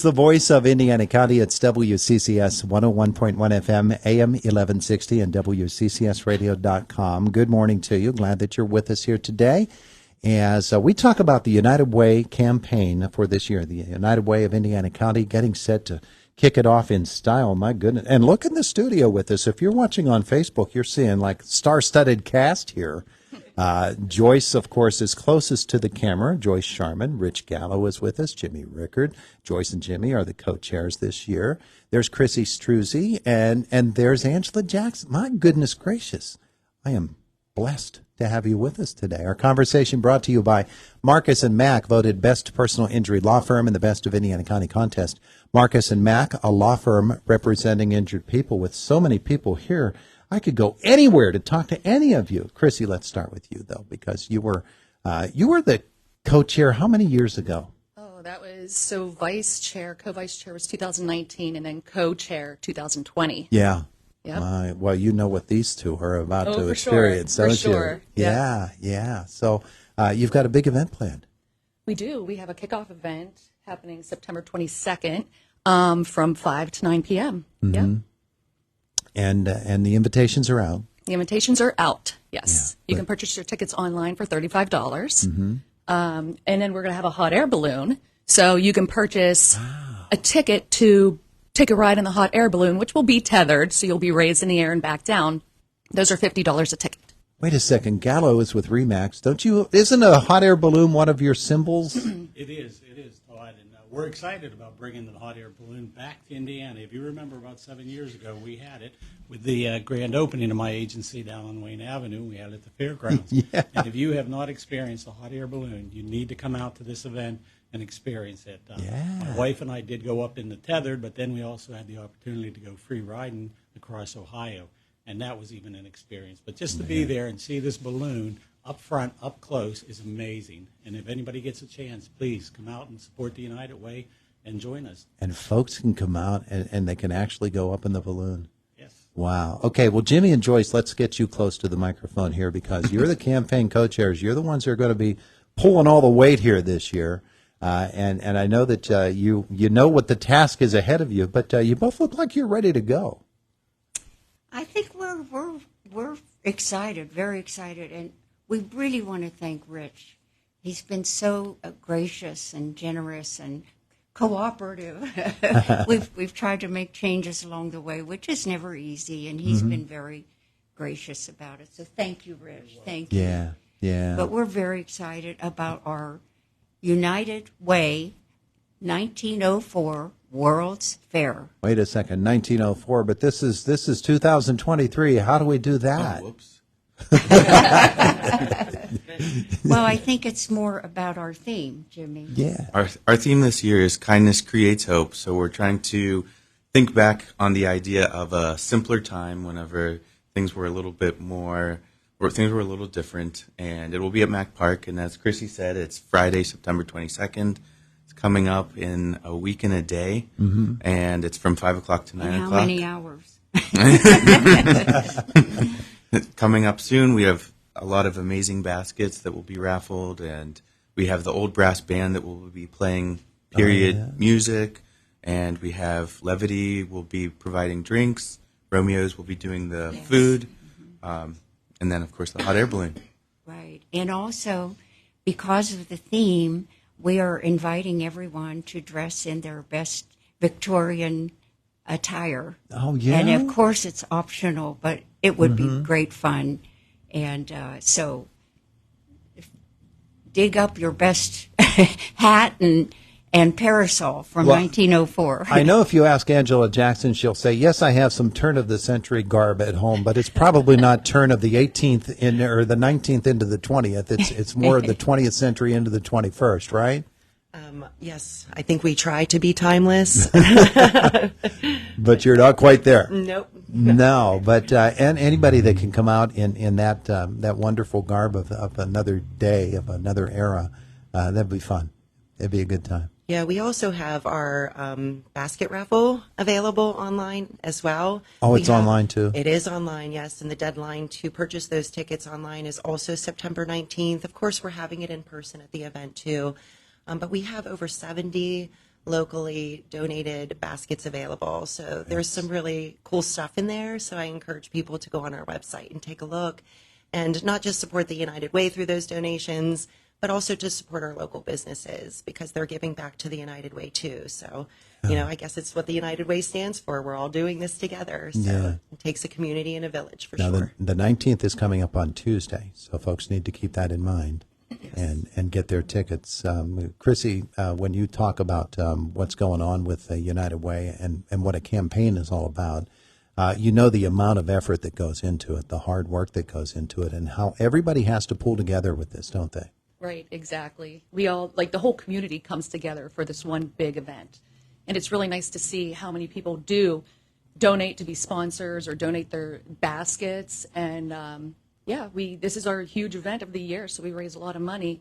the voice of Indiana County. It's WCCS 101.1 FM, AM 1160, and WCCSradio.com. Good morning to you. Glad that you're with us here today as we talk about the United Way campaign for this year. The United Way of Indiana County getting set to kick it off in style. My goodness. And look in the studio with us. If you're watching on Facebook, you're seeing like star-studded cast here. Joyce, of course, is closest to the camera. Joyce Sharman. Rich Gallo is with us. Jimmy Rickard. Joyce and Jimmy are the co-chairs this year. There's Chrissy Struzzi, and there's Angela Jackson. My goodness gracious. I am blessed to have you with us today. Our conversation brought to you by Marcus & Mack, voted Best Personal Injury Law Firm in the Best of Indiana County contest. Marcus & Mack, a law firm representing injured people. With so many people here, I could go anywhere to talk to any of you. Chrissy, let's start with you, though, because you were the co-chair how many years ago? Oh, that was, so vice chair, co-vice chair was 2019, and then co-chair 2020. Yeah. Yep. Well, you know what these two are about to for experience, sure. don't For sure. you? Yeah. So you've got a big event planned. We do. We have a kickoff event happening September 22nd from 5 to 9 p.m. Mm-hmm. Yep. And the invitations are out. The invitations are out, yes. Yeah, you can purchase your tickets online for $35. Mm-hmm. And then we're going to have a hot air balloon. So you can purchase a ticket to take a ride in the hot air balloon, which will be tethered, so you'll be raised in the air and back down. Those are $50 a ticket. Wait a second. Gallo is with Remax. Isn't a hot air balloon one of your symbols? It is, Todd. And we're excited about bringing the hot air balloon back to Indiana. If you remember, about 7 years ago, we had it with the grand opening of my agency down on Wayne Avenue. We had it at the fairgrounds. Yeah. And if you have not experienced a hot air balloon, you need to come out to this event and experience it. My wife and I did go up in the tethered, but then we also had the opportunity to go free riding across Ohio, and that was even an experience. But just to be there and see this balloon up front, up close, is amazing. And if anybody gets a chance, please come out and support the United Way and join us. And folks can come out and they can actually go up in the balloon. Yes. Wow. Okay, well, Jimmy and Joyce, let's get you close to the microphone here because you're the campaign co-chairs. You're the ones who are going to be pulling all the weight here this year. And I know that you know what the task is ahead of you, but you both look like you're ready to go. I think we're excited, very excited, and we really want to thank Rich. He's been so gracious and generous and cooperative. We've tried to make changes along the way, which is never easy, and he's been very gracious about it. So thank you, Rich. Thank you. Yeah. But we're very excited about our United Way 1904 World's Fair. Wait a second, 1904, but this is 2023. How do we do that? Oh, whoops. Well, I think it's more about our theme, Jimmy. Yeah. Our theme this year is Kindness Creates Hope. So we're trying to think back on the idea of a simpler time whenever things were a little bit more, or things were a little different. And it will be at Mack Park. And as Chrissy said, it's Friday, September 22nd. It's coming up in a week and a day. Mm-hmm. And it's from 5 o'clock to 9 And o'clock. how many hours? Coming up soon, we have a lot of amazing baskets that will be raffled, and we have the old brass band that will be playing period music, and we have Levity will be providing drinks, Romeo's will be doing the food, and then, of course, the hot air balloon. Right. And also, because of the theme, we are inviting everyone to dress in their best Victorian attire. Oh, yeah? And, of course, it's optional, but it would be great fun. And so dig up your best hat and parasol from 1904. I know if you ask Angela Jackson, she'll say, yes, I have some turn-of-the-century garb at home, but it's probably not turn of the 18th or the 19th into the 20th. It's more of the 20th century into the 21st, right? Yes, I think we try to be timeless. But you're not quite there. Nope. No, but and anybody that can come out in that wonderful garb of another day, of another era, that'd be fun. It'd be a good time. Yeah, we also have our basket raffle available online as well. Oh, it's online too? It is online, yes, and the deadline to purchase those tickets online is also September 19th. Of course, we're having it in person at the event too. But we have over 70 locally donated baskets available. So there's some really cool stuff in there. So I encourage people to go on our website and take a look and not just support the United Way through those donations, but also to support our local businesses because they're giving back to the United Way too. So, I guess it's what the United Way stands for. We're all doing this together. So it takes a community and a village for Now, sure. the 19th is coming up on Tuesday, so folks need to keep that in mind and get their tickets. Chrissy, when you talk about what's going on with the United Way and what a campaign is all about, you know the amount of effort that goes into it, the hard work that goes into it, and how everybody has to pull together with this, don't they? Right, exactly. We all, the whole community comes together for this one big event. And it's really nice to see how many people do donate to be sponsors or donate their baskets. And this is our huge event of the year, so we raise a lot of money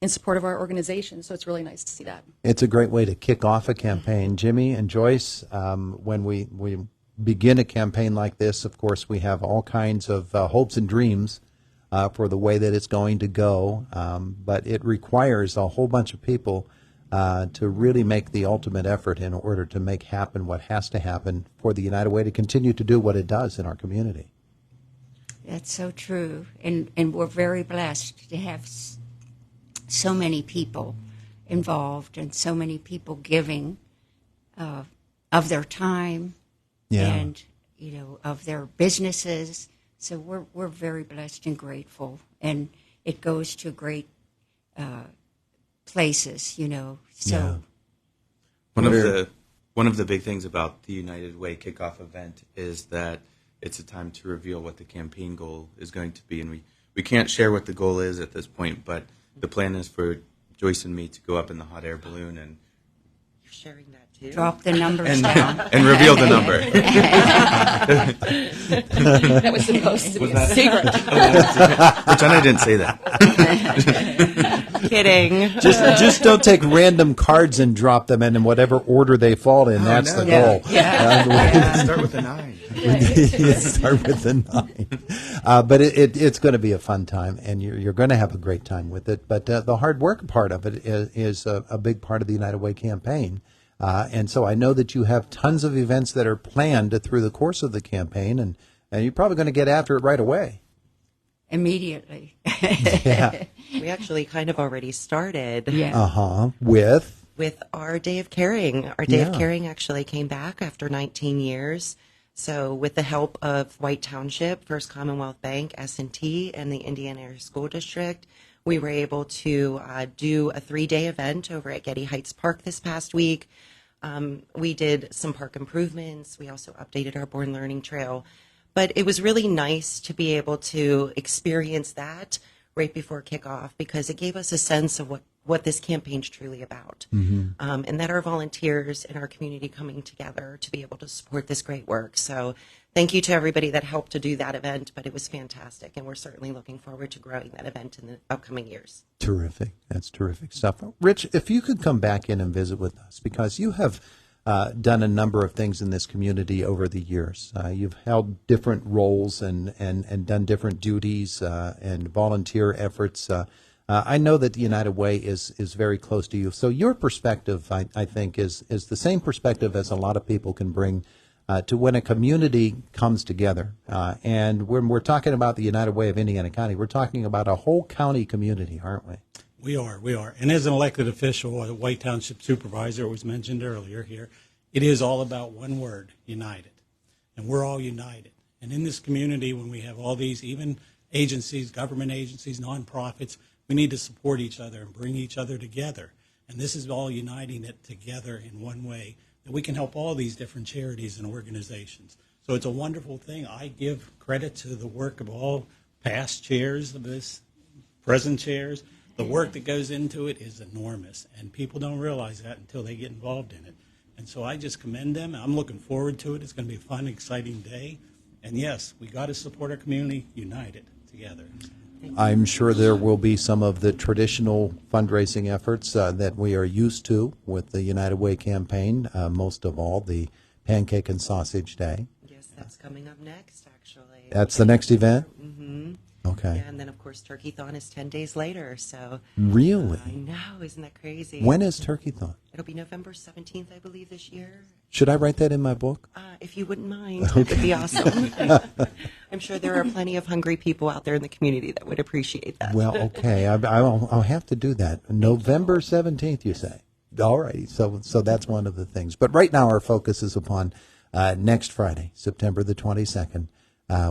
in support of our organization. So it's really nice to see that. It's a great way to kick off a campaign. Jimmy and Joyce, when we begin a campaign like this, of course, we have all kinds of hopes and dreams for the way that it's going to go, but it requires a whole bunch of people to really make the ultimate effort in order to make happen what has to happen for the United Way to continue to do what it does in our community. That's so true. And we're very blessed to have so many people involved and so many people giving of their time and, of their businesses. So we're very blessed and grateful. And it goes to great places, So One of the big things about the United Way kickoff event is that it's a time to reveal what the campaign goal is going to be, and we can't share what the goal is at this point. But the plan is for Joyce and me to go up in the hot air balloon and You're sharing that too. drop the numbers down. and reveal the number. That was supposed to be a secret. Pretend I didn't say that. Kidding. Just don't take random cards and drop them in whatever order they fall in. That's no. the goal. Start with a 9. Start with the 9. But it's going to be a fun time, and you're going to have a great time with it. But the hard work part of it is a big part of the United Way campaign. And so I know that you have tons of events that are planned through the course of the campaign, and you're probably going to get after it right away. Immediately. Yeah. We actually kind of already started. Yeah. With our Day of Caring. Our Day of Yeah. Caring actually came back after 19 years. So with the help of White Township, First Commonwealth Bank, S&T, and the Indiana Area School District, we were able to do a 3-day event over at Getty Heights Park this past week. We did some park improvements. We also updated our Born Learning Trail. But it was really nice to be able to experience that right before kickoff because it gave us a sense of what this campaign's truly about. And that our volunteers in our community coming together to be able to support this great work. So thank you to everybody that helped to do that event, but it was fantastic. And we're certainly looking forward to growing that event in the upcoming years. Terrific. That's terrific stuff. Rich, if you could come back in and visit with us, because you have done a number of things in this community over the years. You've held different roles and done different duties and volunteer efforts. I know that the United Way is very close to you. So your perspective, I think, is the same perspective as a lot of people can bring to when a community comes together. And when we're talking about the United Way of Indiana County, we're talking about a whole county community, aren't we? We are. And as an elected official, a White Township supervisor, it was mentioned earlier here, it is all about one word, united. And we're all united. And in this community, when we have all these, even agencies, government agencies, nonprofits, we need to support each other and bring each other together. And this is all uniting it together in one way, that we can help all these different charities and organizations. So it's a wonderful thing. I give credit to the work of all past chairs of this, present chairs. The work that goes into it is enormous, and people don't realize that until they get involved in it. And so I just commend them. I'm looking forward to it. It's going to be a fun, exciting day. And yes, we got to support our community, united together. I'm sure there will be some of the traditional fundraising efforts that we are used to with the United Way campaign, most of all the Pancake and Sausage Day. Yes, that's coming up next, actually. That's the next event? Okay. And then, of course, Turkeython is 10 days later. So Really? I know, isn't that crazy? When is Turkeython? It'll be November 17th, I believe, this year. Should I write that in my book? If you wouldn't mind, it would be awesome. I'm sure there are plenty of hungry people out there in the community that would appreciate that. Well, okay. I'll have to do that. November 17th, you say? All right. So that's one of the things. But right now our focus is upon next Friday, September the 22nd,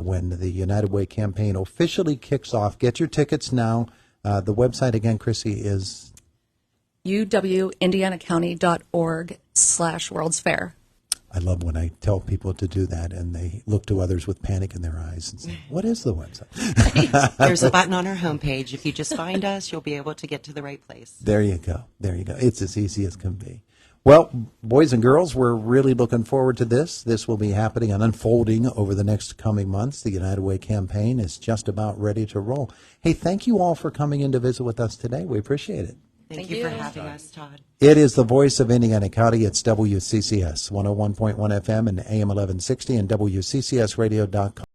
when the United Way campaign officially kicks off. Get your tickets now. The website again, Chrissy, is uwindianacounty.org/World's Fair. I love when I tell people to do that and they look to others with panic in their eyes and say, what is the website? There's a button on our homepage. If you just find us, you'll be able to get to the right place. There you go. There you go. It's as easy as can be. Well, boys and girls, we're really looking forward to this. This will be happening and unfolding over the next coming months. The United Way campaign is just about ready to roll. Hey, thank you all for coming in to visit with us today. We appreciate it. Thank you for having us, Todd. It is the voice of Indiana County. It's WCCS 101.1 FM and AM 1160 and WCCSradio.com.